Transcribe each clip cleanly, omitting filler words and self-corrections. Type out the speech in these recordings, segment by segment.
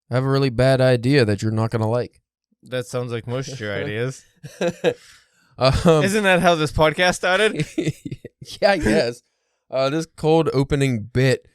I have a really bad idea that you're not going to like. That sounds like most of your ideas. Um, Isn't that how this podcast started? Yeah, I guess. This cold opening bit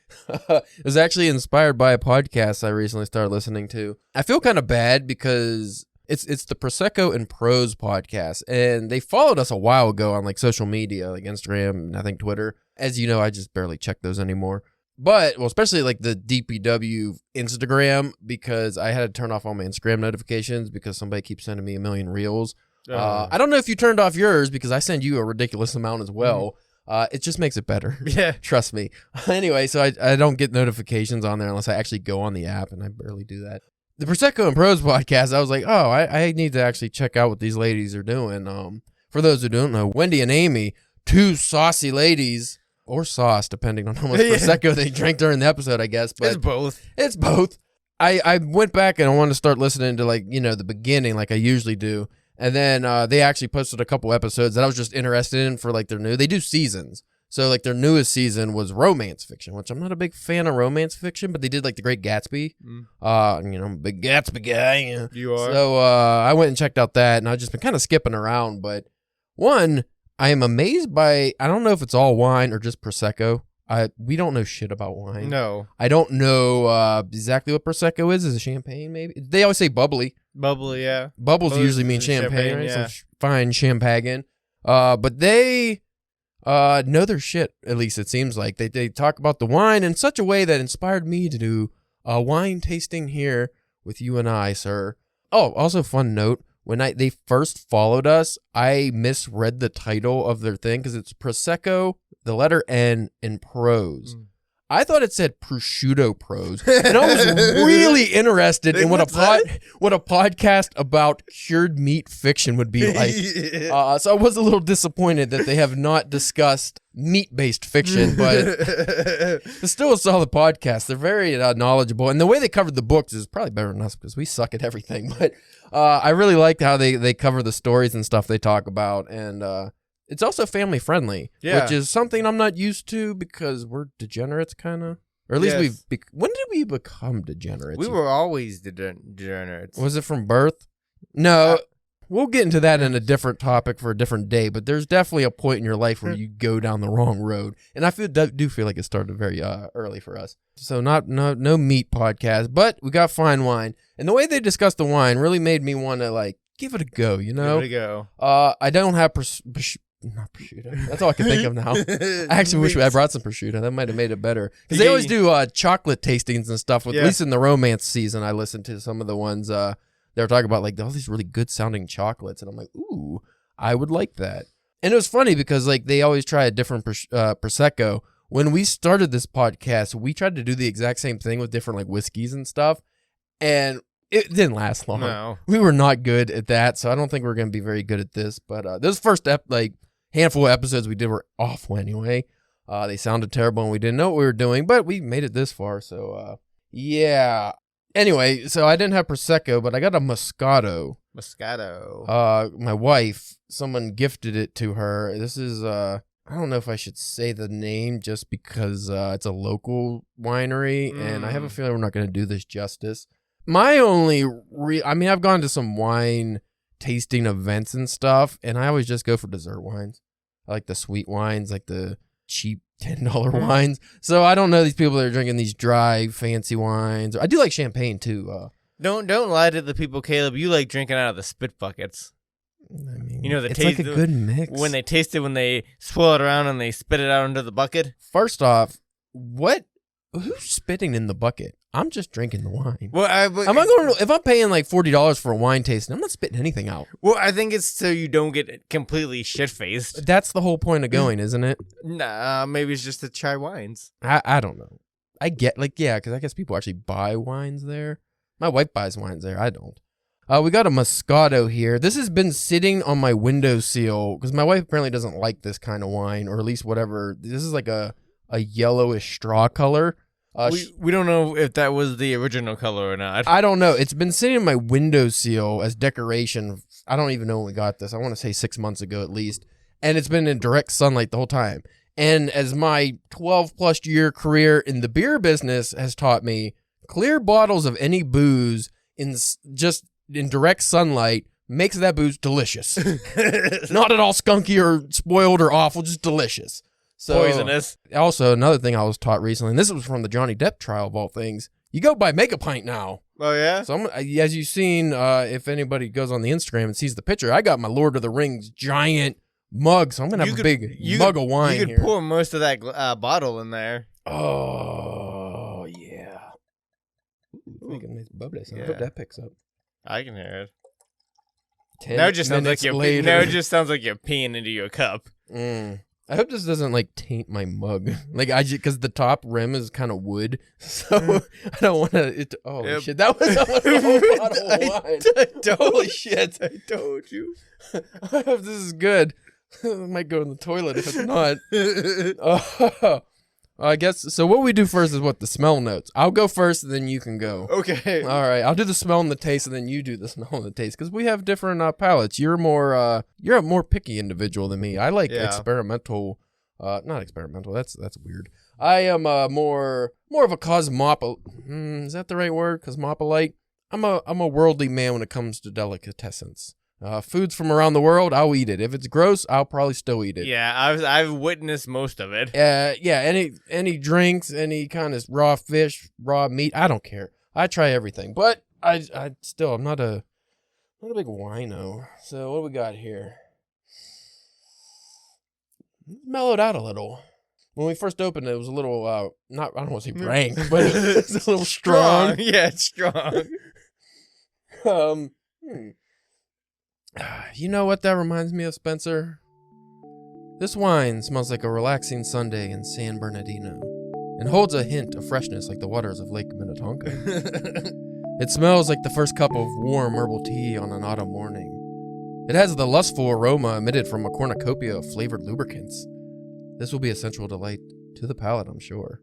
was actually inspired by a podcast I recently started listening to. I feel kind of bad because it's the Prosseco N Prose Podcast, and they followed us a while ago on like social media, like Instagram and I think Twitter. As you know, I just barely check those anymore. But, well, especially like the DPW Instagram, because I had to turn off all my Instagram notifications because somebody keeps sending me a million reels. I don't know if you turned off yours because I send you a ridiculous amount as well. It just makes it better. Yeah. Trust me. Anyway, so I don't get notifications on there unless I actually go on the app, and I barely do that. The Prosseco N Prose Podcast, I was like, oh, I need to actually check out what these ladies are doing. For those who don't know, Wendy and Amy, two saucy ladies, or sauce, depending on how much Prosecco they drank during the episode, I guess. But It's both. I went back and I wanted to start listening to, like, the beginning like I usually do. And then they actually posted a couple episodes that I was just interested in for, like, they do seasons. So, like, their newest season was romance fiction, which I'm not a big fan of romance fiction, but they did, like, The Great Gatsby. I'm a big Gatsby guy. You are. So I went and checked out that, and I've just been kind of skipping around. But one, I am amazed by, I don't know if it's all wine or just Prosecco. We don't know shit about wine. No. I don't know exactly what Prosecco is. Is it champagne, maybe? They always say bubbly. Bubbly, yeah. Bubbles usually mean champagne, right? Yeah. Some fine champagne. But they know their shit, at least it seems like. They talk about the wine in such a way that inspired me to do a wine tasting here with you and I, sir. Oh, also fun note. When they first followed us, I misread the title of their thing because it's Prosecco, the letter N, in prose. I thought it said prosciutto prose, and I was really interested in what a podcast about cured meat fiction would be like. So I was a little disappointed that they have not discussed meat-based fiction, but it's still a solid podcast. They're very knowledgeable, and the way they covered the books is probably better than us because we suck at everything. But I really liked how they cover the stories and stuff they talk about, and it's also family friendly, which is something I'm not used to because we're degenerates, kind of. Or at least when did we become degenerates? We were always degenerates. Was it from birth? No. We'll get into that in a different topic for a different day, but there's definitely a point in your life where you go down the wrong road. And I do feel like it started very early for us. So no meat podcast, but we got fine wine. And the way they discussed the wine really made me want to, like, give it a go, Give it a go. I don't have not prosciutto. That's all I can think of now. I actually wish I brought some prosciutto. That might have made it better. Because they always do chocolate tastings and stuff. At least in the romance season, I listened to some of the ones they were talking about, like, all these really good sounding chocolates. And I'm like, ooh, I would like that. And it was funny because, like, they always try a different Prosecco. When we started this podcast, we tried to do the exact same thing with different, like, whiskeys and stuff. And it didn't last long. No. We were not good at that. So I don't think we're going to be very good at this. But this first handful of episodes we did were awful anyway. They sounded terrible and we didn't know what we were doing, but we made it this far, so yeah. Anyway, so I didn't have Prosecco, but I got a Moscato. My wife, someone gifted it to her. This is I don't know if I should say the name just because it's a local winery, and I have a feeling we're not going to do this justice. My only I've gone to some wine tasting events and stuff, and I always just go for dessert wines. I like the sweet wines, like the cheap $10 wines. So I don't know these people that are drinking these dry, fancy wines. I do like champagne too. Don't lie to the people, Caleb. You like drinking out of the spit buckets. I mean, It's like a good mix. When they taste it, when they swirl it around and they spit it out into the bucket. First off, who's spitting in the bucket? I'm just drinking the wine. Well, if I'm paying like $40 for a wine tasting, I'm not spitting anything out. Well, I think it's so you don't get completely shit-faced. That's the whole point of going, isn't it? Nah, maybe it's just to try wines. I don't know. I get, because I guess people actually buy wines there. My wife buys wines there. I don't. We got a Moscato here. This has been sitting on my windowsill because my wife apparently doesn't like this kind of wine, or at least whatever. This is like a yellowish straw color. We don't know if that was the original color or not. I don't know. It's been sitting in my windowsill as decoration. I don't even know when we got this. I want to say 6 months ago at least. And it's been in direct sunlight the whole time. And as my 12-plus year career in the beer business has taught me, clear bottles of any booze just in direct sunlight makes that booze delicious. Not at all skunky or spoiled or awful, just delicious. So, poisonous. Also, another thing I was taught recently, and this was from the Johnny Depp trial of all things, you go buy Make a Pint now. Oh, yeah? So, as you've seen, if anybody goes on the Instagram and sees the picture, I got my Lord of the Rings giant mug, so I'm going to have a big mug of wine here. You could pour most of that bottle in there. Oh, yeah. Making a nice bubbly sound. I hope that picks up. I can hear it. 10 now it just sounds like later. Now it just sounds like you're peeing into your cup. I hope this doesn't like taint my mug. Like because the top rim is kind of wood, so I don't want to. Oh shit! That was a whole bottle of wine. Holy shit! I told you. I hope this is good. I might go in the toilet if it's not. I guess so. What we do first is the smell notes. I'll go first, and then you can go. Okay. All right. I'll do the smell and the taste, and then you do the smell and the taste, because we have different palates. You're a more picky individual than me. I like experimental. Not experimental. That's weird. I am more of a cosmopolite. Is that the right word? Cosmopolite. I'm a worldly man when it comes to delicatessens. Foods from around the world, I'll eat it. If it's gross, I'll probably still eat it. Yeah, I've witnessed most of it. Any drinks, any kind of raw fish, raw meat, I don't care. I try everything, but I'm not a big wino. So what do we got here? Mellowed out a little. When we first opened it was a little I don't want to say rank, but it's a little strong. Yeah, it's strong. You know what that reminds me of, Spencer? This wine smells like a relaxing Sunday in San Bernardino and holds a hint of freshness like the waters of Lake Minnetonka. It smells like the first cup of warm herbal tea on an autumn morning. It has the lustful aroma emitted from a cornucopia of flavored lubricants. This will be a sensual delight to the palate, I'm sure.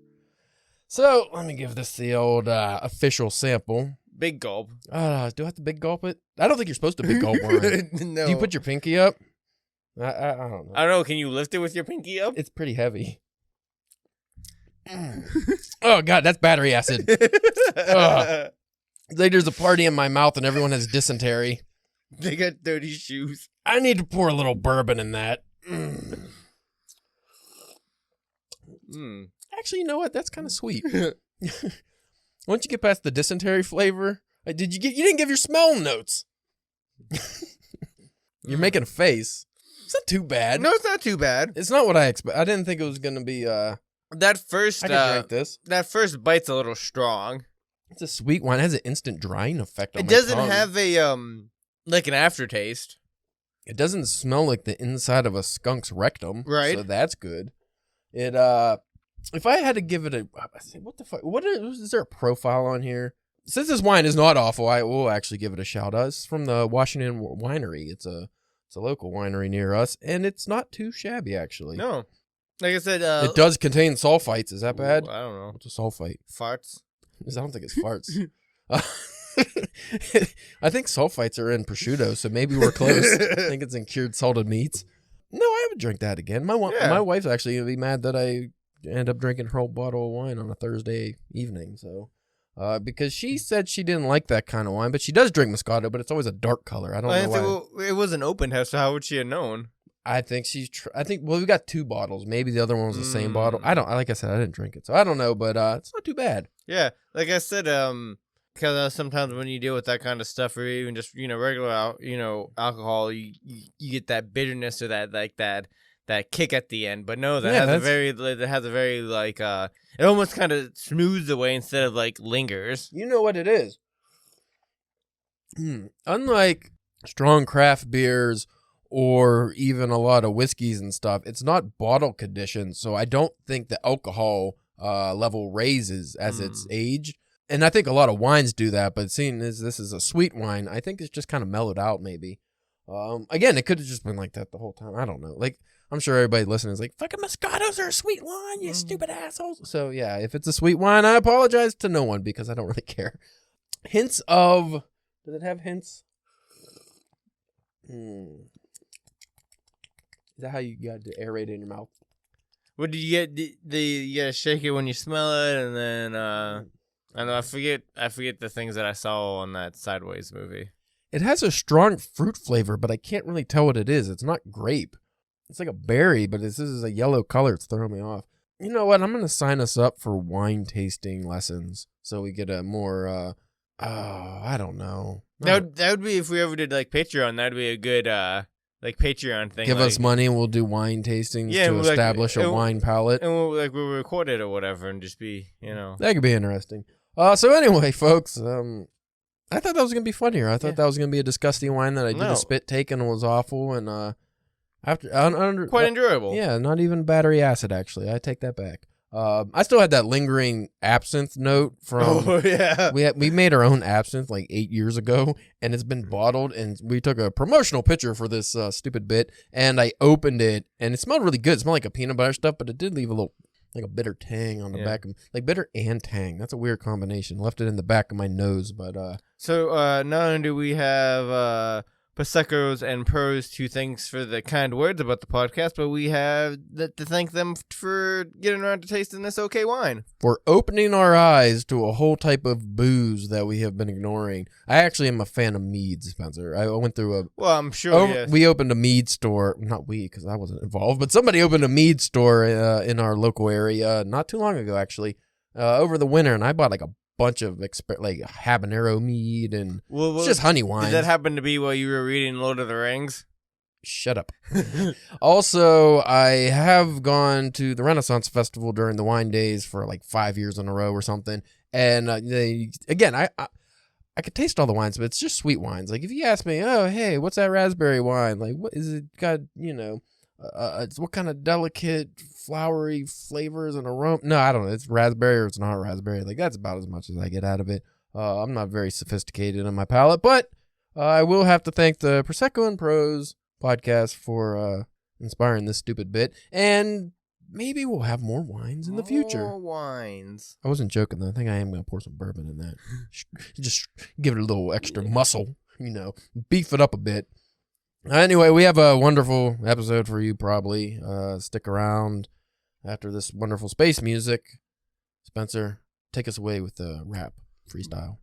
So, let me give this the old official sample. Big gulp. Do I have to big gulp it? I don't think you're supposed to big gulp wine. No. Do you put your pinky up? I don't know. I don't know. Can you lift it with your pinky up? It's pretty heavy. Oh, God, that's battery acid. Like there's a party in my mouth and everyone has dysentery. They got dirty shoes. I need to pour a little bourbon in that. Actually, you know what? That's kind of sweet. Once you get past the dysentery flavor, you didn't give your smell notes. You're making a face. It's not too bad. No, it's not too bad. It's not what I expect. I didn't think it was gonna be. That first. I can drink this. That first bite's a little strong. It's a sweet wine. It has an instant drying effect on my tongue. It doesn't tongue. have a like an aftertaste. It doesn't smell like the inside of a skunk's rectum. Right. So that's good. It if I had to give it what the fuck? Is there a profile on here? Since this wine is not awful, I will actually give it a shout out. It's from the Washington Winery. It's a local winery near us, and it's not too shabby actually. No, like I said, it does contain sulfites. Is that bad? I don't know. What's a sulfite? Farts. I don't think it's farts. I think sulfites are in prosciutto, so maybe we're close. I think it's in cured salted meats. No, I would drink that again. My wife's actually gonna be mad that I end up drinking her whole bottle of wine on a Thursday evening. So, because she said she didn't like that kind of wine, but she does drink Moscato, but it's always a dark color. I don't know why. It was an open house, so how would she have known? I think we got 2 bottles. Maybe the other one was the same bottle. Like I said, I didn't drink it, so I don't know, but it's not too bad. Yeah, like I said, because sometimes when you deal with that kind of stuff, or even just regular alcohol, you get that bitterness or that kick at the end. But no, that has a very it almost kind of smooths away instead of like lingers. You know what it is? Unlike strong craft beers or even a lot of whiskeys and stuff, it's not bottle conditioned, so I don't think the alcohol level raises as it's aged. And I think a lot of wines do that, but seeing as this is a sweet wine, I think it's just kind of mellowed out maybe. Again, it could have just been like that the whole time. I don't know. Like, I'm sure everybody listening is like, fucking Moscatos are a sweet wine, you stupid assholes. So yeah, if it's a sweet wine, I apologize to no one because I don't really care. Hints of... Does it have hints? Is that how you got to aerate it in your mouth? What did you get? You gotta shake it when you smell it, and then I I know. I forget the things that I saw on that Sideways movie. It has a strong fruit flavor, but I can't really tell what it is. It's not grape. It's like a berry, but this is a yellow color. It's throwing me off. You know what? I'm going to sign us up for wine tasting lessons so we get a more, I don't know. That would be if we ever did like Patreon. That would be a good like Patreon thing. Give us money and we'll do wine tastings to establish a wine palate. And we'll record it or whatever and just be, That could be interesting. So anyway, folks, I thought that was going to be funnier. I thought that was going to be a disgusting wine that I did a spit take and was awful and quite enjoyable. Yeah, not even battery acid actually. I take that back. I still had that lingering absinthe note from. Oh yeah. We made our own absinthe like 8 years ago, and it's been bottled. And we took a promotional picture for this stupid bit, and I opened it, and it smelled really good. It smelled like a peanut butter stuff, but it did leave a little like a bitter tang on the back of like bitter and tang. That's a weird combination. Left it in the back of my nose, but So not only do we have Prosecco N Prose to thanks for the kind words about the podcast, but we have to thank them for getting around to tasting this okay wine. For opening our eyes to a whole type of booze that we have been ignoring. I actually am a fan of mead, Spencer. I went through I'm sure, yes. We opened a mead store. Not we, because I wasn't involved, but somebody opened a mead store in our local area not too long ago, actually, over the winter, and I bought like a bunch of like habanero mead and it's just honey wine. Did that happen to be while you were reading Lord of the Rings? Shut up. Also, I have gone to the Renaissance Festival during the wine days for like 5 years in a row or something. And I could taste all the wines, but it's just sweet wines. Like if you ask me, oh, hey, what's that raspberry wine? Like what is it got, what kind of delicate flowery flavors and aroma? No, I don't know. It's raspberry or it's not raspberry. Like that's about as much as I get out of it. I'm not very sophisticated on my palate, but I will have to thank the Prosseco N Prose Podcast for inspiring this stupid bit. And maybe we'll have more wines in the future. More wines. I wasn't joking, though. I think I am going to pour some bourbon in that. Just give it a little extra muscle, beef it up a bit. Anyway, we have a wonderful episode for you, probably. Stick around after this wonderful space music. Spencer, take us away with the rap freestyle.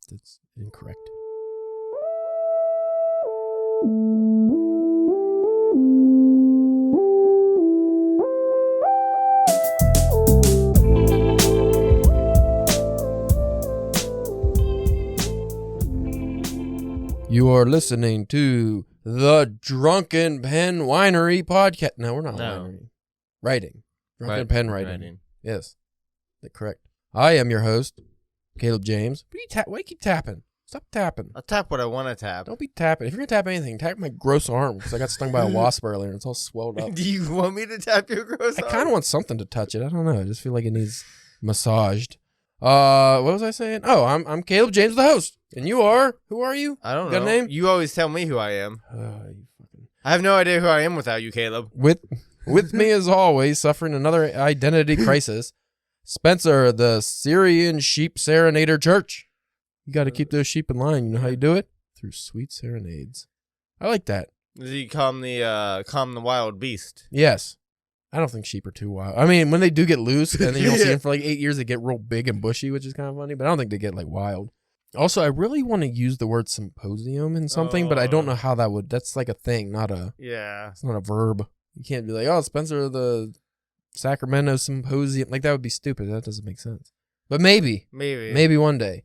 That's incorrect. You are listening to the Drunken Pen Winery Podcast. No, we're not winery. Writing. Drunken Pen Writing. Yes. That's correct. I am your host, Caleb James. Why do you keep tapping? Stop tapping. I'll tap what I want to tap. Don't be tapping. If you're going to tap anything, tap my gross arm because I got stung by a wasp earlier and it's all swelled up. Do you want me to tap your gross arm? I kind of want something to touch it. I don't know. I just feel like it needs massaged. What was I saying? Oh, I'm Caleb James, the host. And you are? Who are you? I don't know. Got a name? You always tell me who I am. I have no idea who I am without you, Caleb. With me, as always, suffering another identity crisis, Spencer, the Syrian Sheep Serenader Church. You got to keep those sheep in line. You know how you do it? Through sweet serenades. I like that. Does he calm the wild beast? Yes. I don't think sheep are too wild. I mean, when they do get loose and then you don't see them for like 8 years, they get real big and bushy, which is kind of funny, but I don't think they get like wild. Also, I really want to use the word symposium in something, but I don't know how that would. That's like a thing, not a. Yeah. It's not a verb. You can't be like, oh, Spencer, the Sacramento Symposium. Like, that would be stupid. That doesn't make sense. But maybe one day.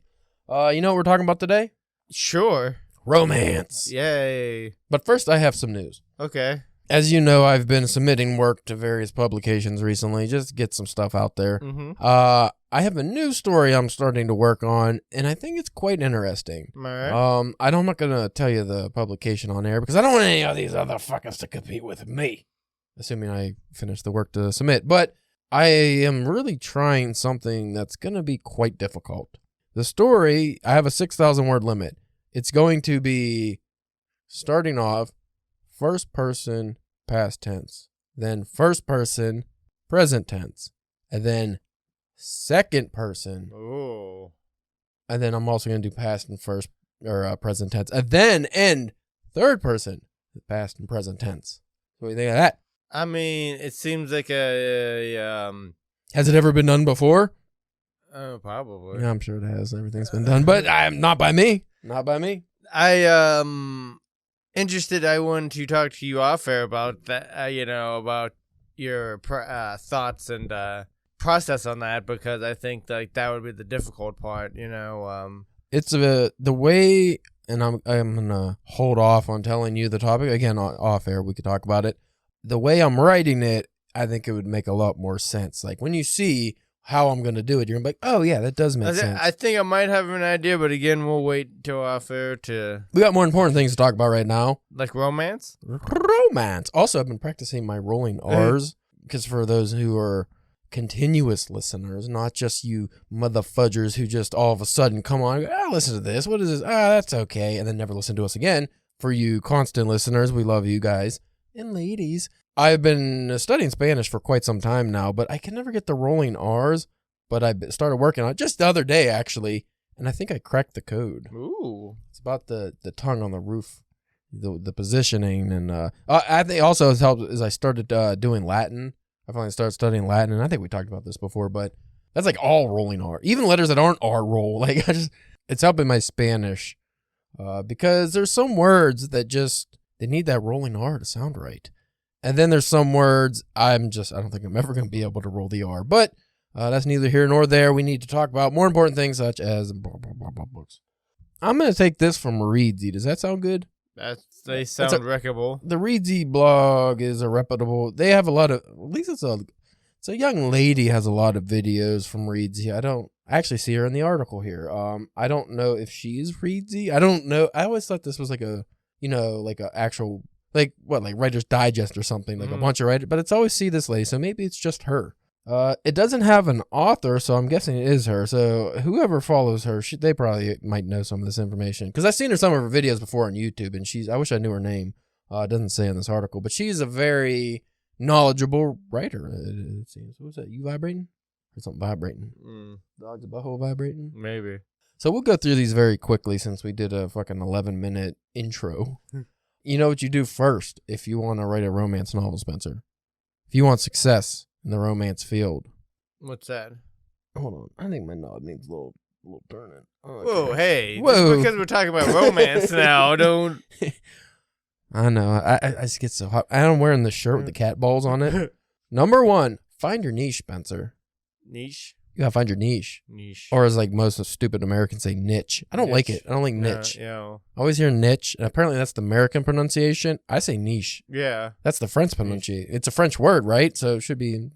You know what we're talking about today? Sure. Romance. Yay. But first, I have some news. Okay. As you know, I've been submitting work to various publications recently just to get some stuff out there. Mm-hmm. I have a new story I'm starting to work on, and I think it's quite interesting. All right. I'm not going to tell you the publication on air because I don't want any of these other fuckers to compete with me, assuming I finish the work to submit. But I am really trying something that's going to be quite difficult. The story, I have a 6,000 word limit. It's going to be starting off first person past tense, then first person present tense, and then second person. Oh. And then I'm also going to do past and first or present tense, and then end third person past and present tense. What do you think of that? I mean, it seems like a Has it ever been done before? Oh, probably. Yeah, I'm sure it has. Everything's been done, but not by me. Not by me. I interested. I wanted to talk to you off air about that. About your thoughts and process on that, because I think like that would be the difficult part. It's the way, and I'm gonna hold off on telling you the topic again off air. We could talk about it. The way I'm writing it, I think it would make a lot more sense. Like when you see how I'm gonna do it, you're gonna be like, oh yeah, that does make sense. I think I might have an idea, but again, we'll wait till off air to. We got more important things to talk about right now, like romance. Romance. Also, I've been practicing my rolling R's because for those who are continuous listeners, not just you motherfudgers who just all of a sudden come on, listen to this. What is this? That's okay, and then never listen to us again. For you constant listeners, we love you guys and ladies. I've been studying Spanish for quite some time now, but I can never get the rolling R's. But I started working on it just the other day, actually, and I think I cracked the code. Ooh. It's about the tongue on the roof, the positioning, and I think also has helped as I started doing Latin. I finally started studying Latin, and I think we talked about this before, but that's like all rolling R. Even letters that aren't R roll. Like it's helping my Spanish because there's some words that they need that rolling R to sound right. And then there's some words I don't think I'm ever going to be able to roll the R. But that's neither here nor there. We need to talk about more important things such as books. I'm going to take this from Reedsy. Does that sound good? They sound wreckable. The Reedsy blog is a reputable. They have a lot of, at least it's a young lady has a lot of videos from Reedsy. I don't actually see her in the article here. I don't know if she's Reedsy. I don't know. I always thought this was like a actual, like Writer's Digest or something, like a bunch of writers, but it's always see this lady, so maybe it's just her. It doesn't have an author, so I'm guessing it is her. So whoever follows her, they probably might know some of this information, because I've seen her some of her videos before on YouTube, and I wish I knew her name. It doesn't say in this article, but she's a very knowledgeable writer. It seems. What was that? You vibrating? Or something vibrating? Dog's butthole vibrating? Maybe. So we'll go through these very quickly since we did a fucking 11-minute intro. You know what you do first if you want to write a romance novel, Spencer? If you want success in the romance field. What's that? Hold on. I think my knob needs a little turning. Oh, whoa, hey. Whoa. Just because we're talking about romance now, don't... I know. I just get so hot. I'm wearing this shirt with the cat balls on it. Number 1, find your niche, Spencer. Niche? You gotta find your niche. Niche. Or as like most of stupid Americans say, niche. I don't like it. I don't like niche. Yeah. I always hear niche, and apparently that's the American pronunciation. I say niche. Yeah. That's the French pronunciation. It's a French word, right? So it should be,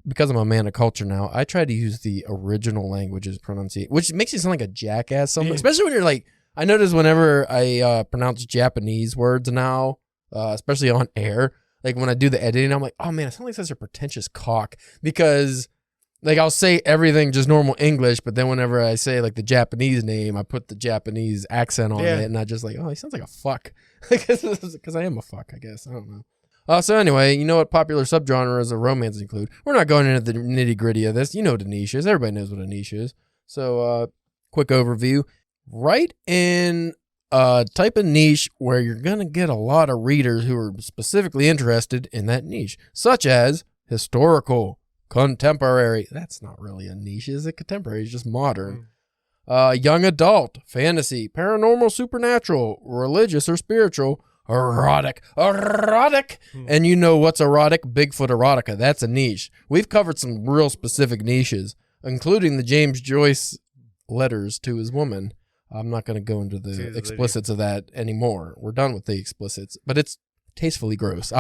because I'm a man of culture now, I try to use the original language's pronunciation, which makes you sound like a jackass sometimes, especially when you're like, I notice whenever I pronounce Japanese words now, especially on air, like when I do the editing, I'm like, oh man, it sounds like such a pretentious cock, because like I'll say everything just normal English, but then whenever I say like the Japanese name, I put the Japanese accent on it, and I just like, oh, he sounds like a fuck, because I am a fuck, I guess. I don't know. So anyway, you know what popular subgenres of romance include? We're not going into the nitty gritty of this. You know what a niche is. Everybody knows what a niche is. So quick overview. Write in a type of niche where you're going to get a lot of readers who are specifically interested in that niche, such as historical, contemporary. That's not really a niche, is it? Contemporary is just modern. Young adult, fantasy, paranormal, supernatural, religious or spiritual, erotic. And you know what's erotic? Bigfoot erotica. That's a niche. We've covered some real specific niches, including the James Joyce letters to his woman. I'm not going to go into the explicits of that anymore. We're done with the explicits, but it's tastefully gross.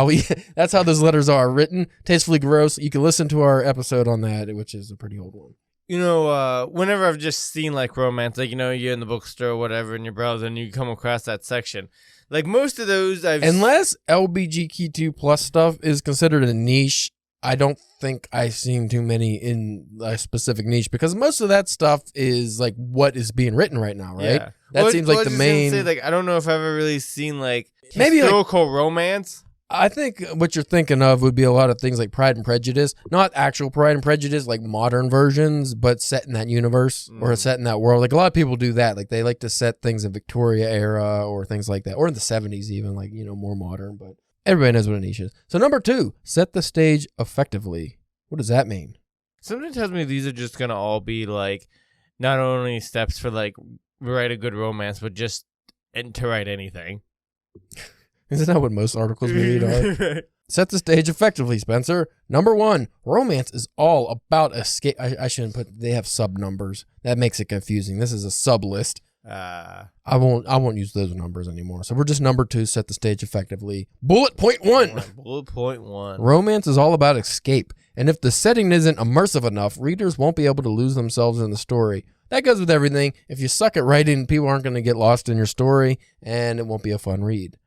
That's how those letters are written. Tastefully gross. You can listen to our episode on that, which is a pretty old one. You know, whenever I've just seen like romance, like, you know, you're in the bookstore or whatever in your browser and you come across that section. Like most of those unless LGBTQ plus stuff is considered a niche, I don't think I've seen too many in a specific niche, because most of that stuff is like what is being written right now, right? Yeah. That seems like the main. Say, like, I don't know if I've ever really seen like maybe historical romance. I think what you're thinking of would be a lot of things like Pride and Prejudice, not actual Pride and Prejudice, like modern versions, but set in that universe or set in that world. Like a lot of people do that. Like they like to set things in Victoria era or things like that, or in the 70s even, like, you know, more modern, but everybody knows what a niche is. So number 2, set the stage effectively. What does that mean? Something tells me these are just gonna all be like, not only steps for like write a good romance, but just to write anything. Isn't that what most articles we read are? Set the stage effectively, Spencer. Number 1, romance is all about escape. I shouldn't put. They have sub numbers. That makes it confusing. This is a sub list. I won't use those numbers anymore. So we're just number 2. Set the stage effectively. Bullet point 1. Bullet point 1. Romance is all about escape, and if the setting isn't immersive enough, readers won't be able to lose themselves in the story. That goes with everything. If you suck at writing, people aren't going to get lost in your story, and it won't be a fun read.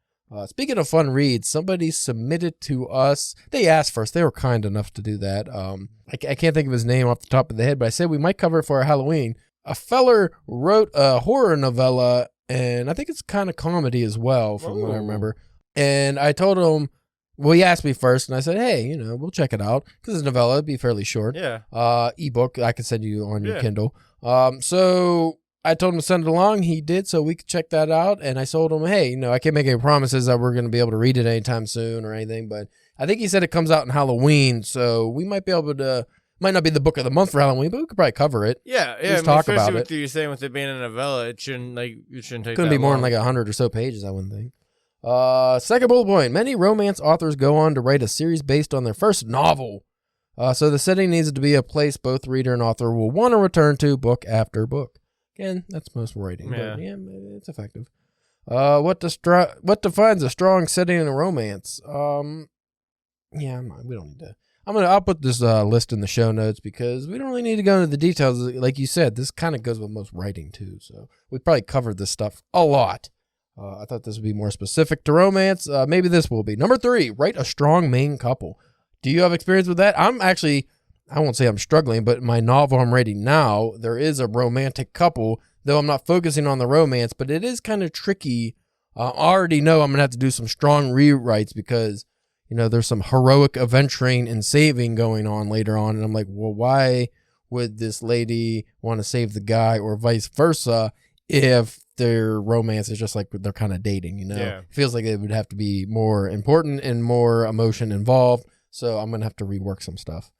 Speaking of fun reads, somebody submitted to us. They asked first. They were kind enough to do that. I can't think of his name off the top of the head, but I said we might cover it for our Halloween. A feller wrote a horror novella, and I think it's kind of comedy as well, from what I remember. And I told him, well, he asked me first, and I said, hey, we'll check it out, because it's a novella. It'd be fairly short. Yeah. Ebook, I can send you on your Kindle. So I told him to send it along. He did, so we could check that out. And I told him, hey, I can't make any promises that we're going to be able to read it anytime soon or anything, but I think he said it comes out in Halloween, so we might be able to. Might not be the book of the month for Halloween, but we could probably cover it. Yeah. Just talk about it. What you're saying with it being a novella, it shouldn't take. Couldn't be more than like 100 or so pages, I wouldn't think. Second bullet point: many romance authors go on to write a series based on their first novel. So the setting needs to be a place both reader and author will want to return to book after book. Again, that's most writing, but yeah, it's effective. What defines a strong setting in a romance? We don't need to. I'll put this list in the show notes because we don't really need to go into the details. Like you said, this kind of goes with most writing too. So we probably covered this stuff a lot. I thought this would be more specific to romance. Maybe this will be. Number 3, write a strong main couple. Do you have experience with that? I won't say I'm struggling, but my novel I'm writing now, there is a romantic couple, though I'm not focusing on the romance, but it is kind of tricky. I already know I'm going to have to do some strong rewrites because, there's some heroic adventuring and saving going on later on. And I'm like, well, why would this lady want to save the guy or vice versa if their romance is just like they're kind of dating, Yeah. It feels like it would have to be more important and more emotion involved. So I'm going to have to rework some stuff.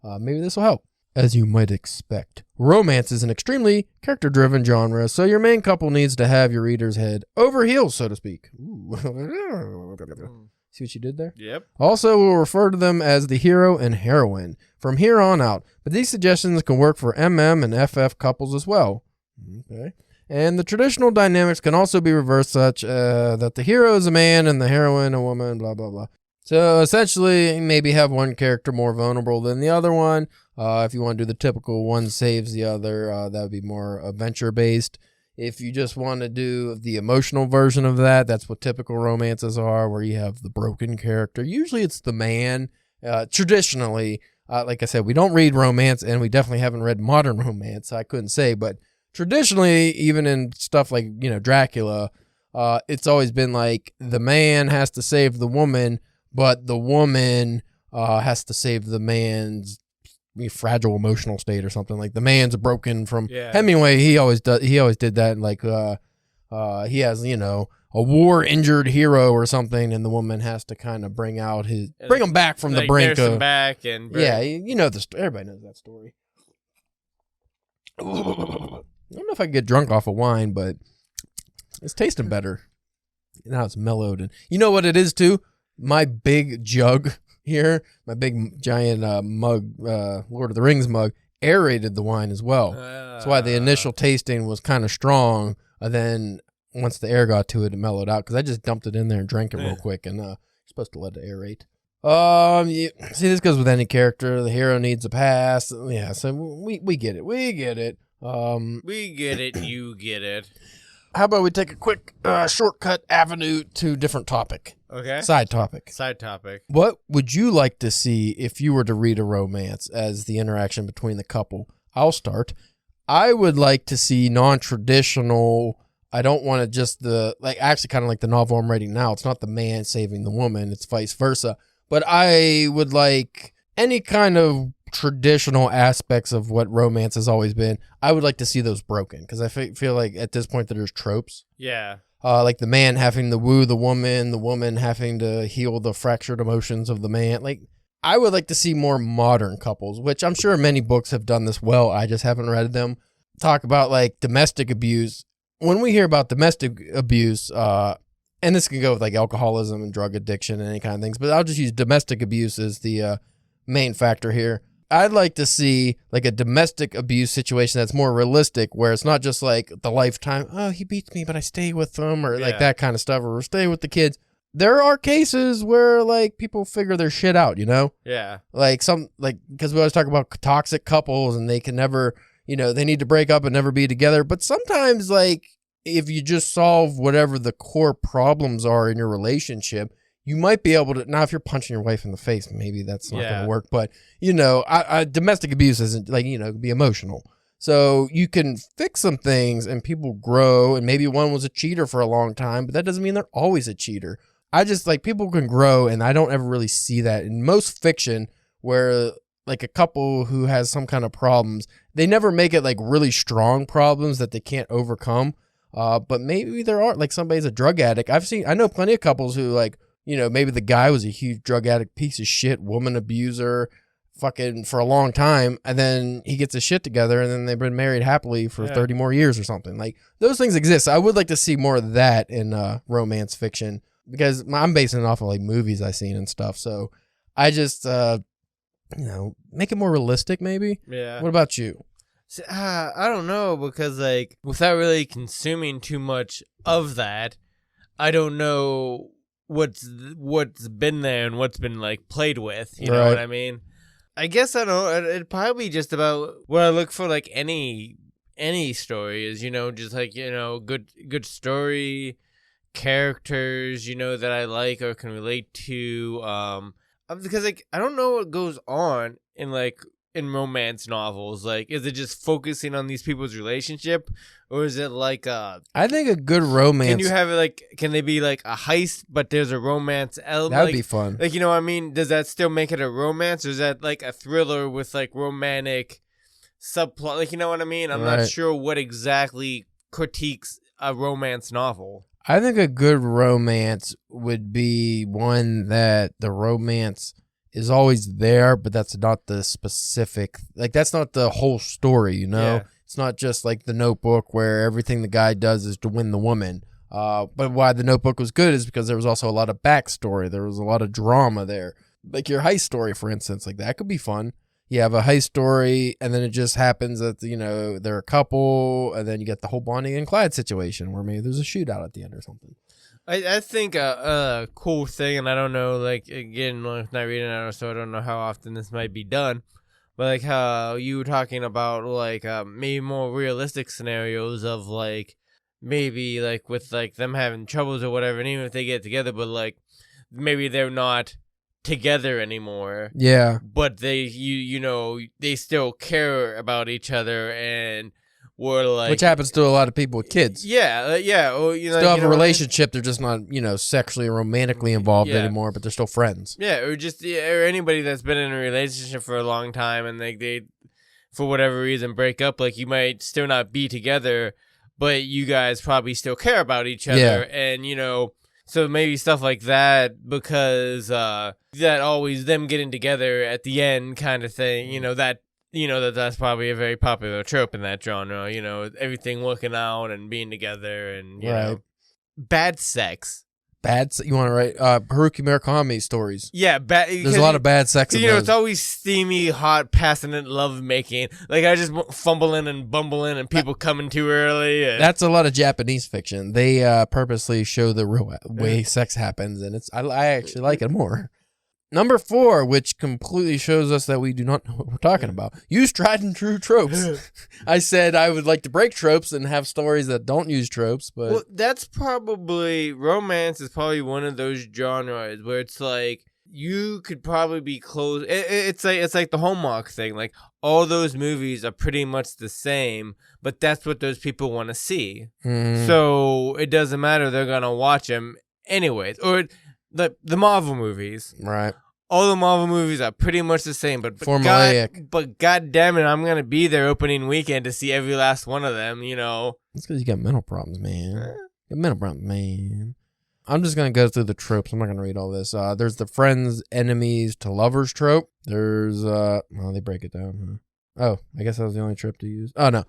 Maybe this will help. As you might expect, romance is an extremely character-driven genre, so your main couple needs to have your reader's head over heels, so to speak. See what you did there? Yep. Also, we'll refer to them as the hero and heroine from here on out, but these suggestions can work for MM and FF couples as well. Okay. And the traditional dynamics can also be reversed such that the hero is a man and the heroine a woman, blah, blah, blah. So essentially, maybe have one character more vulnerable than the other one. If you want to do the typical one saves the other, that would be more adventure-based. If you just want to do the emotional version of that, that's what typical romances are, where you have the broken character. Usually it's the man. Traditionally, like I said, we don't read romance, and we definitely haven't read modern romance. I couldn't say, but traditionally, even in stuff like, Dracula, it's always been like the man has to save the woman, but the woman has to save the man's fragile emotional state or something. Like the man's broken from Hemingway. He always did that. Like he has a war injured hero or something, and the woman has to kind of bring him back from the brink. Nurse him back and everybody knows that story. I don't know if I can get drunk off of wine, but it's tasting better. Now it's mellowed, and you know what it is too. My big jug here, my big giant mug, Lord of the Rings mug, aerated the wine as well. That's why the initial tasting was kind of strong. And then once the air got to it, it mellowed out because I just dumped it in there and drank it real quick. And you're supposed to let it aerate. See, this goes with any character. The hero needs a pass. Yeah, so we get it. We get it. We get it. You get it. How about we take a quick shortcut avenue to different topic? Okay. Side topic. What would you like to see if you were to read a romance as the interaction between the couple? I'll start. I would like to see non-traditional. I don't want to just actually kind of like the novel I'm writing now. It's not the man saving the woman. It's vice versa. But I would like any kind of traditional aspects of what romance has always been. I would like to see those broken because I feel like at this point that there's tropes. Yeah. Like the man having to woo the woman having to heal the fractured emotions of the man. Like, I would like to see more modern couples, which I'm sure many books have done this well. I just haven't read them. Talk about like domestic abuse. When we hear about domestic abuse, and this can go with like alcoholism and drug addiction and any kind of things, but I'll just use domestic abuse as the main factor here. I'd like to see like a domestic abuse situation that's more realistic, where it's not just like the lifetime, oh, he beats me, but I stay with him, or like that kind of stuff, or stay with the kids. There are cases where like people figure their shit out, you know? Yeah. Like because we always talk about toxic couples and they can never, they need to break up and never be together. But sometimes like if you just solve whatever the core problems are in your relationship, you might be able to. Now, if you're punching your wife in the face, maybe that's not going to work. But, domestic abuse isn't like, it can be emotional. So you can fix some things and people grow, and maybe one was a cheater for a long time, but that doesn't mean they're always a cheater. I just like people can grow, and I don't ever really see that in most fiction where like a couple who has some kind of problems, they never make it like really strong problems that they can't overcome. But maybe there are like somebody's a drug addict. I know plenty of couples who like, maybe the guy was a huge drug addict, piece of shit, woman abuser, fucking for a long time. And then he gets his shit together and then they've been married happily for 30 more years or something. Like those things exist. I would like to see more of that in romance fiction, because I'm basing it off of like movies I've seen and stuff. So I just, make it more realistic maybe. Yeah. What about you? See, I don't know, because like without really consuming too much of that, I don't know what's been there and what's been like played with. You know what I mean? I guess I don't know. It'd probably be just about what I look for, like any story is, just like good story, characters, that I like or can relate to. Because like I don't know what goes on in romance novels. Like, is it just focusing on these people's relationship, or is it like I think a good romance. Can you have it like? Can they be like a heist, but there's a romance element? That would be fun. Like, what I mean? Does that still make it a romance, or is that like a thriller with like romantic subplot? Like, you know what I mean? I'm not sure what exactly critiques a romance novel. I think a good romance would be one that the romance is always there, but that's not the specific, like that's not the whole story, Yeah. It's not just like The Notebook where everything the guy does is to win the woman. But why The Notebook was good is because there was also a lot of backstory. There was a lot of drama there. Like your heist story, for instance, like that could be fun. You have a heist story, and then it just happens that, they're a couple, and then you get the whole Bonnie and Clyde situation where maybe there's a shootout at the end or something. I think a cool thing, and I don't know, like, again, not reading it, so I don't know how often this might be done, but like how you were talking about, like, maybe more realistic scenarios of, like, maybe, like, with, like, them having troubles or whatever, and even if they get together, but, like, maybe they're not together anymore. Yeah. But they, they still care about each other, and were like, which happens to a lot of people with kids. Yeah. Or, still have a relationship. They're just not, sexually or romantically involved anymore, but they're still friends. Yeah, or just or anybody that's been in a relationship for a long time and they for whatever reason break up. Like, you might still not be together, but you guys probably still care about each other, and so maybe stuff like that, because that always them getting together at the end kind of thing. That's probably a very popular trope in that genre. Everything working out and being together, and bad sex. You want to write Haruki Murakami stories? Yeah, there's a lot of bad sex. It's always steamy, hot, passionate love making. Like, I just fumbling and bumbling, and people coming too early. And that's a lot of Japanese fiction. They purposely show the real way sex happens, and I actually like it more. Number 4, which completely shows us that we do not know what we're talking about. Use tried and true tropes. I said I would like to break tropes and have stories that don't use tropes, but... Well, that's probably... Romance is probably one of those genres where it's like, you could probably be close... It's like the Hallmark thing. Like, all those movies are pretty much the same, but that's what those people want to see. Mm. So, it doesn't matter. They're going to watch them anyways. Or... The Marvel movies. Right. All the Marvel movies are pretty much the same, but formulaic. But God damn it, I'm going to be there opening weekend to see every last one of them, That's because you got mental problems, man. You got mental problems, man. I'm just going to go through the tropes. I'm not going to read all this. There's the friends, enemies to lovers trope. There's, well, they break it down. Huh? Oh, I guess that was the only trope to use. Oh, no.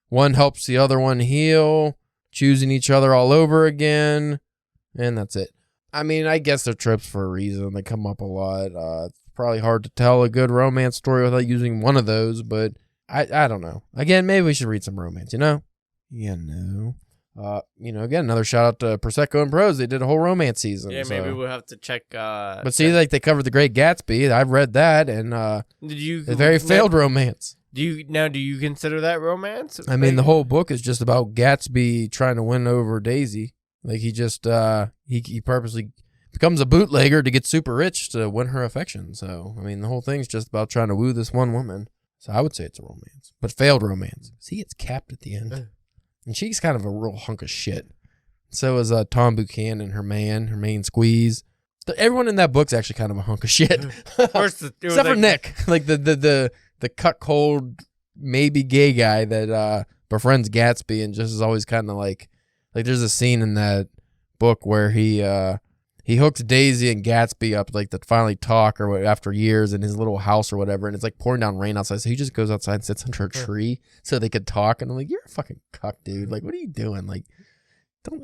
One helps the other one heal, choosing each other all over again, and that's it. I mean, I guess they're tropes for a reason. They come up a lot. It's probably hard to tell a good romance story without using one of those, but I don't know. Again, maybe we should read some romance, you know? Yeah, no. Again, another shout out to Prosseco N Prose. They did a whole romance season. Yeah, maybe we'll have to check. But see, like they covered The Great Gatsby. I've read that, and did you a very failed romance. Do you consider that romance? I mean, the whole book is just about Gatsby trying to win over Daisy. Like he just he purposely becomes a bootlegger to get super rich to win her affection. So I mean, the whole thing's just about trying to woo this one woman. So I would say it's a romance, but failed romance. See, it's capped at the end. And she's kind of a real hunk of shit. So is Tom Buchanan, her main squeeze. Everyone in that book's actually kind of a hunk of shit. Except for Nick, like the cut cold, maybe gay guy that befriends Gatsby and just is always kind of like there's a scene in that book where he hooks Daisy and Gatsby up like to finally talk or what, after years in his little house or whatever, and it's like pouring down rain outside, so he just goes outside and sits under a tree so they could talk. And I'm like, you're a fucking cuck, dude. Like, what are you doing? Like,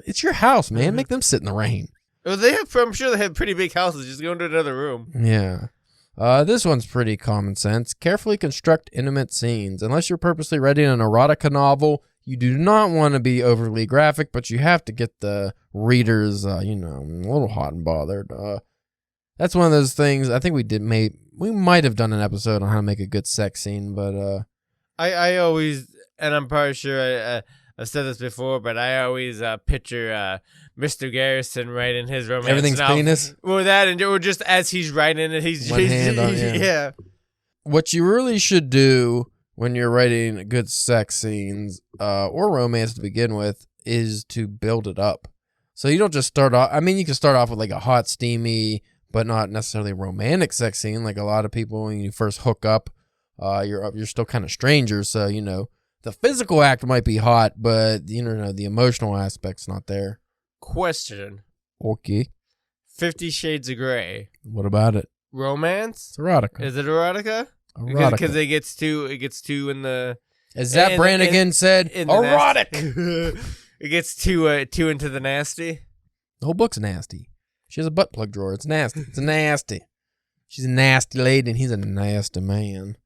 it's your house, man. Make them sit in the rain. Well, I'm sure they have pretty big houses. Just go into another room. Yeah. This one's pretty common sense. Carefully construct intimate scenes. Unless you're purposely writing an erotica novel, you do not want to be overly graphic, but you have to get the readers, a little hot and bothered. That's one of those things. I think we might have done an episode on how to make a good sex scene, but I always, and I'm probably sure I've said this before, but I always picture Mr. Garrison writing his romance. Everything's novel. penis. Or that, or just as he's writing it, he's one hand on, yeah. What you really should do when you're writing good sex scenes or romance to begin with is to build it up. So you don't just start off. I mean, you can start off with like a hot, steamy, but not necessarily romantic sex scene. Like a lot of people, when you first hook up, you're still kind of strangers. So the physical act might be hot, but the emotional aspect's not there. Question. Okay. 50 Shades of Grey. What about it? Romance? It's erotica. Is it erotica? Erotica. Because it gets too in the. As Zap Brannigan said, erotic. It gets too into the nasty. The whole book's nasty. She has a butt plug drawer. It's nasty. It's nasty. She's a nasty lady, and he's a nasty man.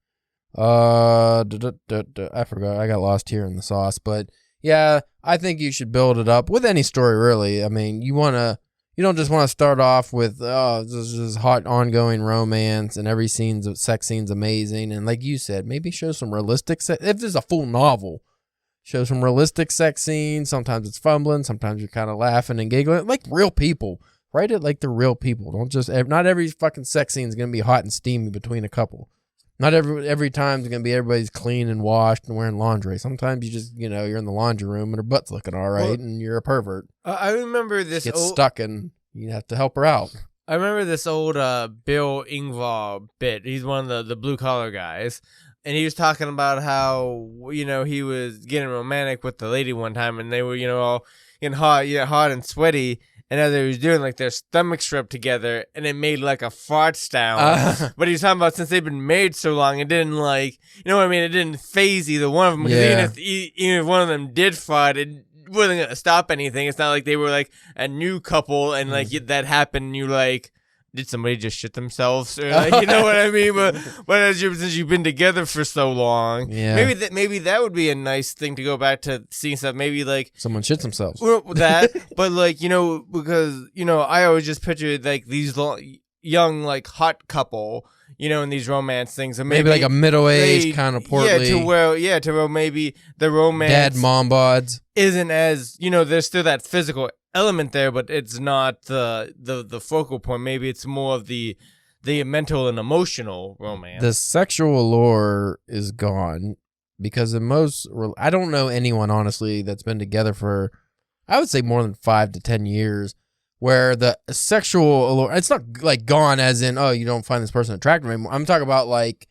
I forgot. I got lost here in the sauce, but yeah, I think you should build it up with any story, really. I mean, you don't just want to start off with, this is hot ongoing romance and every sex scene's amazing. And like you said, maybe show some realistic sex. If there's a full novel, show some realistic sex scenes. Sometimes it's fumbling. Sometimes you're kind of laughing and giggling. Like real people. Write it like they're real people. Not every fucking sex scene is going to be hot and steamy between a couple. Not every time it's going to be everybody's clean and washed and wearing laundry. Sometimes you just, you're in the laundry room and her butt's looking all right and you're a pervert. I remember this Gets stuck and you have to help her out. I remember this old Bill Engvall bit. He's one of the blue collar guys. And he was talking about how, he was getting romantic with the lady one time and they were, all getting hot and sweaty. And as they was doing, like, their stomachs rubbed together, and it made, like, a fart sound. But he was talking about since they've been married so long, it didn't, like, it didn't phase either one of them. Because even if one of them did fart, it wasn't going to stop anything. It's not like they were, like, a new couple, and, like, that happened, and you're like, did somebody just shit themselves? Or, like, you know what I mean? But since you've been together for so long, maybe that would be a nice thing to go back to seeing stuff. Maybe like someone shits themselves. That, but like because I always just picture like these young like hot couple, in these romance things, and maybe like a middle-aged kind of portly. To where maybe the romance dad mom bods isn't as there's still that physical element there, but it's not the focal point. Maybe it's more of the mental and emotional romance. The sexual allure is gone because I don't know anyone honestly that's been together for, I would say, more than 5 to 10 years where the sexual allure, it's not like gone as in, oh, you don't find this person attractive anymore. I'm talking about like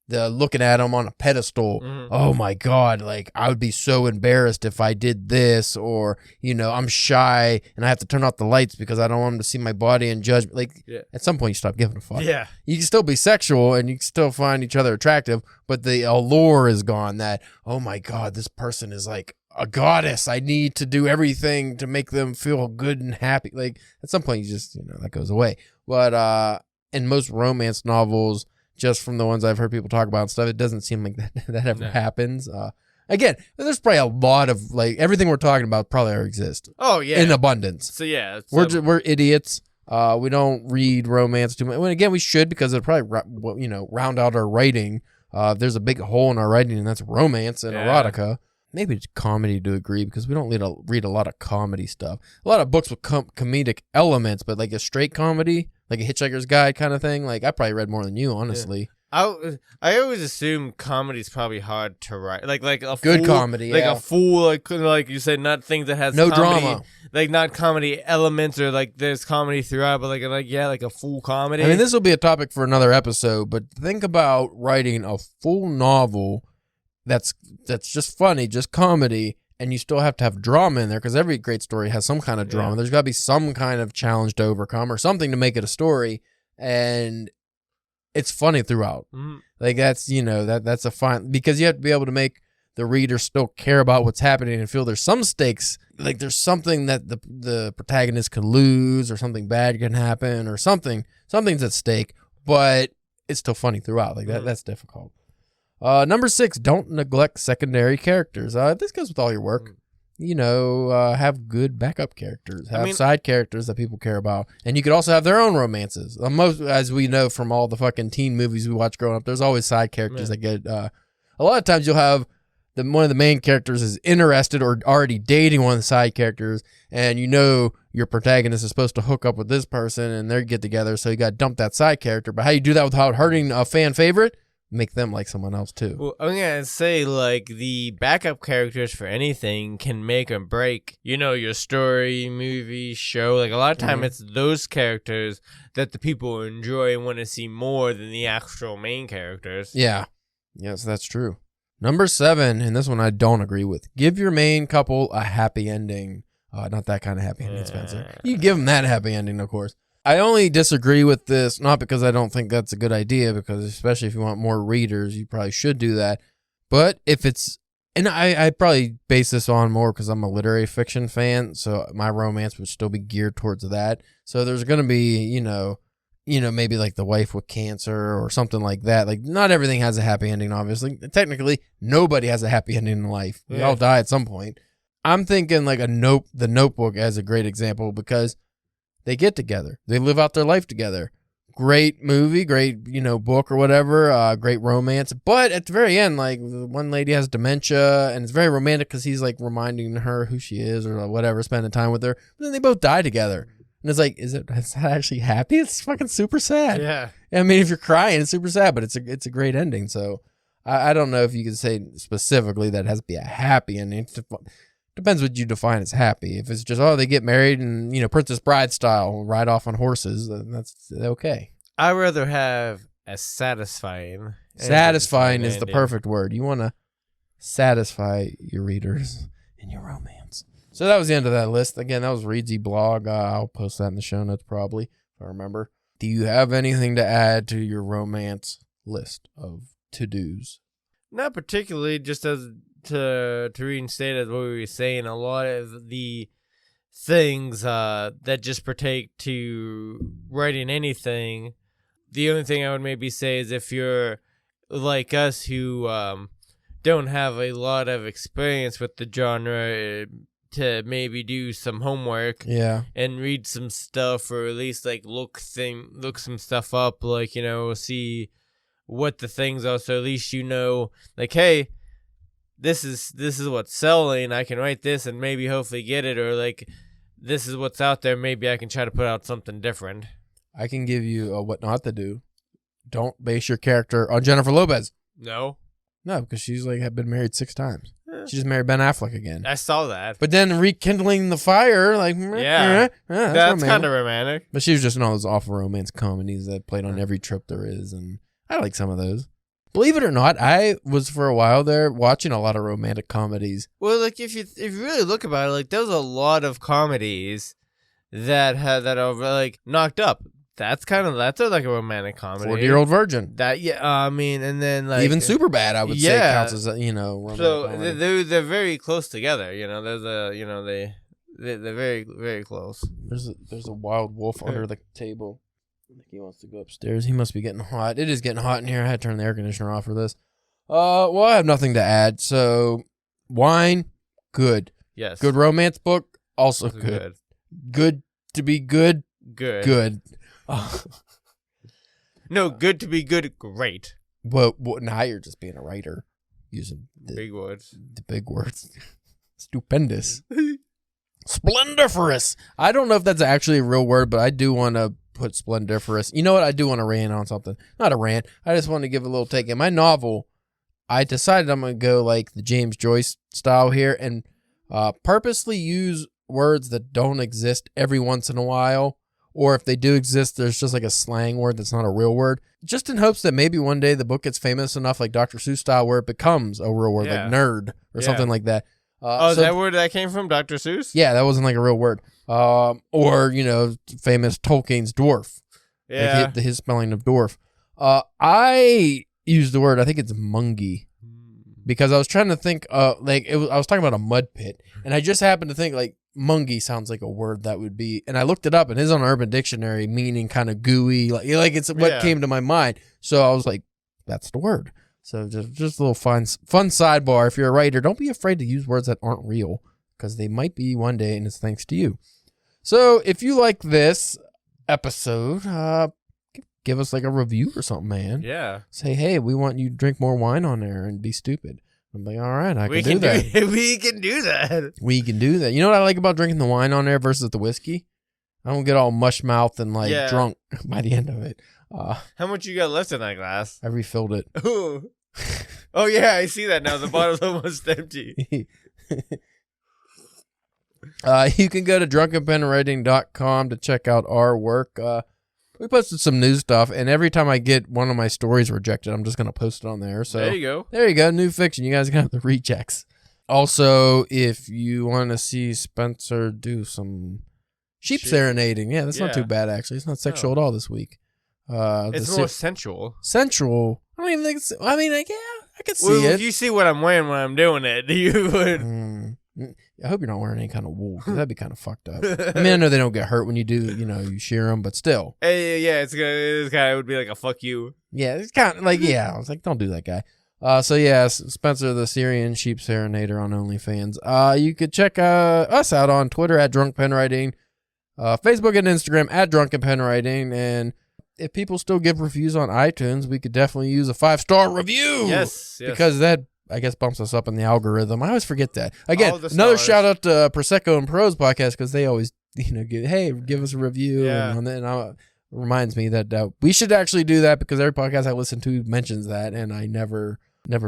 the looking at them on a pedestal. Oh my God, like I would be so embarrassed if I did this, or I'm shy and I have to turn off the lights because I don't want them to see my body and judge. Like at some point you stop giving a fuck. Yeah, you can still be sexual and you can still find each other attractive, but the allure is gone. That, oh my God, this person is like a goddess. I need to do everything to make them feel good and happy. Like at some point you just that goes away. But in most romance novels, just from the ones I've heard people talk about and stuff, it doesn't seem like that ever happens. Again, there's probably a lot of like everything we're talking about probably already exists. Oh yeah, in abundance. So yeah, we're idiots. We don't read romance too much. Well, again, we should, because it'll probably round out our writing. There's a big hole in our writing, and that's romance and erotica. Maybe it's comedy to agree, because we don't read a lot of comedy stuff. A lot of books with comedic elements, but like a straight comedy, like a Hitchhiker's Guide kind of thing. Like I probably read more than you, honestly. I always assume comedy's probably hard to write. Like a good full, comedy, like a full, like you said, not things that has no comedy, drama, like not comedy elements, or like there's comedy throughout, but like a full comedy. I mean, this will be a topic for another episode, but think about writing a full novel that's just funny, just comedy, and you still have to have drama in there, because every great story has some kind of drama. Yeah. There's got to be some kind of challenge to overcome or something to make it a story, and it's funny throughout. Like that's that's a fine, because you have to be able to make the reader still care about what's happening and feel there's some stakes, like there's something that the protagonist could lose, or something bad can happen, or something's at stake, but it's still funny throughout. Like that's difficult. Number 6, don't neglect secondary characters. This goes with all your work. Have good backup characters. Have side characters that people care about. And you could also have their own romances. Most, as we know from all the fucking teen movies we watch growing up, there's always side characters that get... a lot of times you'll have one of the main characters is interested or already dating one of the side characters, and your protagonist is supposed to hook up with this person and they get together, so you got to dump that side character. But how you do that without hurting a fan favorite? Make them like someone else too. Well, I'm gonna say, like, the backup characters for anything can make or break, your story, movie, show. Like, a lot of time it's those characters that the people enjoy and want to see more than the actual main characters. Yeah. Yes, that's true. Number 7, and this one I don't agree with. Give your main couple a happy ending. Not that kind of happy ending, Spencer. You give them that happy ending, of course. I only disagree with this, not because I don't think that's a good idea, because especially if you want more readers, you probably should do that. But if it's, and I probably base this on more because I'm a literary fiction fan, so my romance would still be geared towards that. So there's going to be, maybe like the wife with cancer or something like that. Like, not everything has a happy ending, obviously. Technically, nobody has a happy ending in life. We all die at some point. I'm thinking like The Notebook as a great example, because they get together. They live out their life together. Great movie, great, book or whatever, great romance. But at the very end, like, one lady has dementia, and it's very romantic because he's, like, reminding her who she is or whatever, spending time with her. But then they both die together. And it's like, is that actually happy? It's fucking super sad. Yeah. I mean, if you're crying, it's super sad, but it's a great ending. So I don't know if you can say specifically that it has to be a happy ending. Depends what you define as happy. If it's just, they get married and, Princess Bride style, ride off on horses, then that's okay. I'd rather have a satisfying. Satisfying is the perfect word. You want to satisfy your readers in your romance. So that was the end of that list. Again, that was Reedsy blog. I'll post that in the show notes probably, if I remember. Do you have anything to add to your romance list of to-dos? Not particularly, just as... To reinstate as what we were saying, a lot of the things that just pertain to writing anything, the only thing I would maybe say is if you're like us who don't have a lot of experience with the genre, to maybe do some homework and read some stuff, or at least like look some stuff up, like, see what the things are, so at least like, hey, this is what's selling, I can write this and maybe hopefully get it, or like, this is what's out there, maybe I can try to put out something different. I can give you what not to do. Don't base your character on Jennifer Lopez. No, because she's like had been married 6 times. She just married Ben Affleck again. I saw that. But then rekindling the fire, like, that's kind of romantic. But she was just in all those awful romance comedies that played on every trip there is, and I like some of those. Believe it or not, I was for a while there watching a lot of romantic comedies. Well, like if you really look about it, like there's a lot of comedies that are like knocked up. That's like a romantic comedy. 40-Year-Old Virgin. I mean, and then like Even Superbad, I would say counts as romantic comedy. they're very close together. There's they're very very close. There's a wild wolf under the table. I think he wants to go upstairs. He must be getting hot. It is getting hot in here. I had to turn the air conditioner off for this. Well, I have nothing to add. So, wine, good. Yes. Good romance book, also good. Good to be good. Good. No, good to be good. Great. Well, now you're just being a writer, using big words. The big words. Stupendous. Splendiferous. I don't know if that's actually a real word, but I do want to put splendiferous. You know what? I do want to rant on something. Not a rant. I just want to give a little take. In my novel, I decided I'm going to go like the James Joyce style here and purposely use words that don't exist every once in a while. Or if they do exist, there's just like a slang word that's not a real word. Just in hopes that maybe one day the book gets famous enough, like Dr. Seuss style, where it becomes a real word, like nerd or something like that. Is that where that came from, Dr. Seuss? Yeah, that wasn't like a real word. Or, famous Tolkien's dwarf. Yeah. Like his spelling of dwarf. I used the word, I think it's mungy. Because I was trying to think, I was talking about a mud pit. And I just happened to think, like, mungy sounds like a word that would be. And I looked it up, and it is on Urban Dictionary, meaning kind of gooey. Like it's what came to my mind. So I was like, that's the word. So just a little fun sidebar. If you're a writer, don't be afraid to use words that aren't real, because they might be one day, and it's thanks to you. So if you like this episode, give us like a review or something, man. Yeah. Say, hey, we want you to drink more wine on there and be stupid. I'm like, all right, I can do that. We can do that. We can do that. You know what I like about drinking the wine on there versus the whiskey? I don't get all mush mouth and drunk by the end of it. How much you got left in that glass? I refilled it. Ooh. Oh, yeah, I see that now. The bottle's almost empty. You can go to drunkenpenwriting.com to check out our work. We posted some new stuff, and every time I get one of my stories rejected, I'm just going to post it on there. So there you go. There you go. New fiction. You guys can have the rejects. Also, if you want to see Spencer do some sheep serenading, that's not too bad, actually. It's not sexual at all this week. It's more sensual. Sensual? I don't even think so. I mean, I could see it. If you see what I'm wearing when I'm doing it, you would. I hope you're not wearing any kind of wool, because that'd be kind of fucked up. I mean, I know they don't get hurt when you do, you shear them, but still. It would be like a fuck you. Yeah, it's kind of like, I was like, don't do that guy. Spencer the Syrian Sheep Serenader on OnlyFans. You could check us out on Twitter at Drunk Pen Writing, Facebook and Instagram at Drunken Pen Writing, and if people still give reviews on iTunes, we could definitely use a 5-star review. Yes. Because that, I guess, bumps us up in the algorithm. I always forget that. Again, another shout out to Prosseco N Prose Podcast, because they always, give us a review. Yeah. And then it reminds me that we should actually do that, because every podcast I listen to mentions that, and I never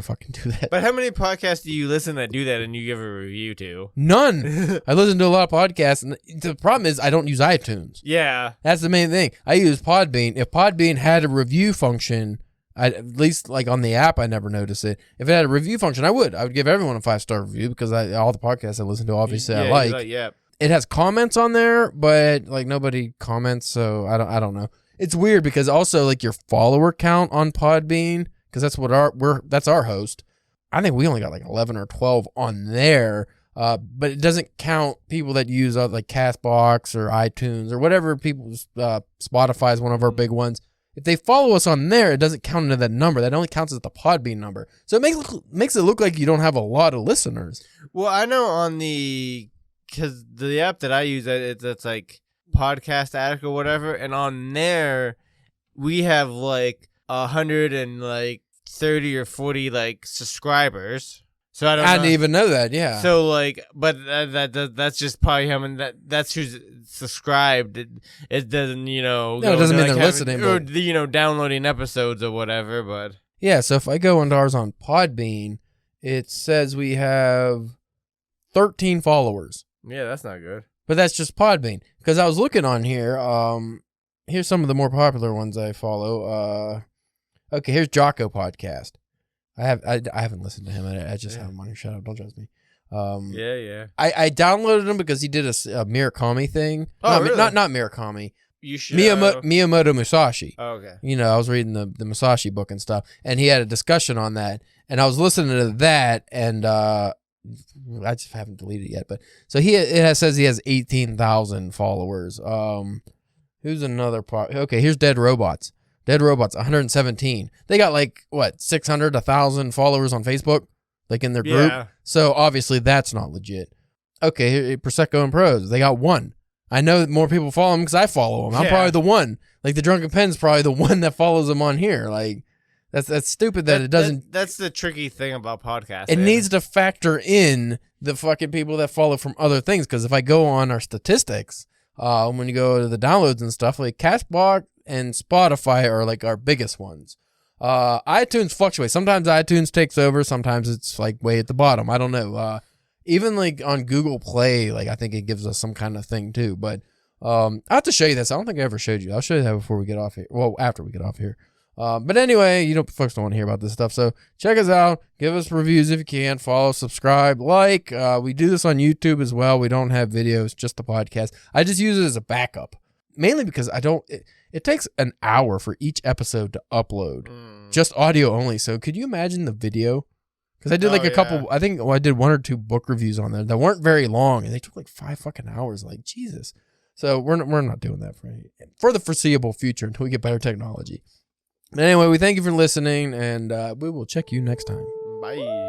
fucking do that. But how many podcasts do you listen that do that and you give a review to? None. I listen to a lot of podcasts, and the problem is I don't use iTunes. Yeah. That's the main thing. I use Podbean. If Podbean had a review function, at least like on the app, I never notice it. If it had a review function, I would give everyone a 5-star review, because all the podcasts I listen to, obviously, I like. It has comments on there, but like nobody comments, so I don't know. It's weird, because also like your follower count on Podbean, because that's what that's our host. I think we only got like 11 or 12 on there, but it doesn't count people that use like Castbox or iTunes or whatever people. Spotify is one of our big ones. If they follow us on there, it doesn't count into that number. That only counts as the Podbean number. So it makes it look like you don't have a lot of listeners. Well, I know because the app that I use, it's like Podcast Addict or whatever, and on there we have like 130 or 40 like subscribers. So I didn't even know that. Yeah. So but that's just probably how many that's who's subscribed. It doesn't it doesn't mean they're listening, or downloading episodes or whatever. But yeah. So if I go into ours on Podbean, it says we have 13 followers. Yeah, that's not good. But that's just Podbean, because I was looking on here. Here's some of the more popular ones I follow. Okay, here's Jocko Podcast. I haven't listened to him. I just have him on here. Shut up. Don't judge me. Yeah. I downloaded him because he did a Murakami thing. Oh, no, really? Not Murakami. You should. Miyamoto Musashi. Oh, okay. You know, I was reading the Musashi book and stuff, and he had a discussion on that, and I was listening to that, and I just haven't deleted it yet. But so says he has 18,000 followers. Who's another part? Okay, here's Dead Robots. Dead Robots, 117. They got like what 600, 1,000 followers on Facebook, like in their group. Yeah. So obviously that's not legit. Okay, Prosseco N Prose, they got 1. I know that more people follow him because I follow him. I'm probably the one. Like the Drunken Pen's probably the one that follows him on here. Like that's stupid that it doesn't. That's the tricky thing about podcasts. It needs to factor in the fucking people that follow from other things. Because if I go on our statistics, when you go to the downloads and stuff, like Castbox and Spotify are like our biggest ones. iTunes fluctuates. Sometimes iTunes takes over. Sometimes it's like way at the bottom. I don't know. Even like on Google Play, like I think it gives us some kind of thing too. But I have to show you this. I don't think I ever showed you. I'll show you that before we get off here. Well, after we get off here. But anyway, folks don't want to hear about this stuff. So check us out. Give us reviews if you can. Follow, subscribe, like. We do this on YouTube as well. We don't have videos, just the podcast. I just use it as a backup. Mainly because it takes an hour for each episode to upload. Just audio only. So could you imagine the video? Because I did like a couple, I think I did 1 or 2 book reviews on there that weren't very long, and they took like 5 fucking hours. Like, Jesus. So we're not doing that for the foreseeable future until we get better technology. But anyway, we thank you for listening, and we will check you next time. Bye.